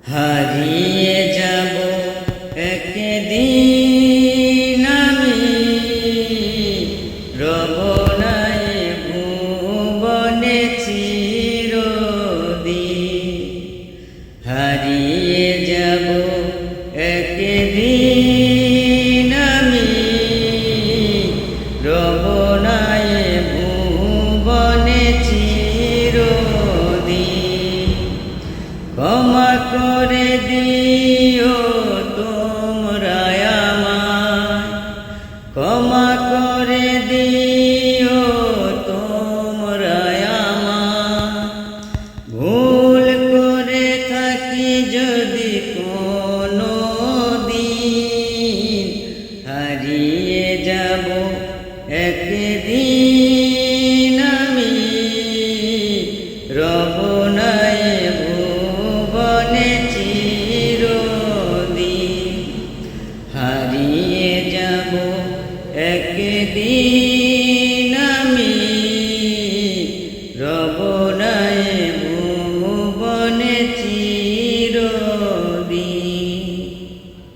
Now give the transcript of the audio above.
হারিয়ে যাব একদিন আমি, রব নাই ভুবনে চিরদিন। হারিয়ে যাব একদিন আমি, রব নাই ভুবনে চিরদিন। ক্ষমা করে দিও তোমরা আমায়, ক্ষমা করে দিও তোমরা আমায়। ভুল করে থাকি যদি কোনো দিন, হারিয়ে যাব একদিন আমি, রব নাই ভুবনে চিরদিন। হারিয়ে যাব একদিন।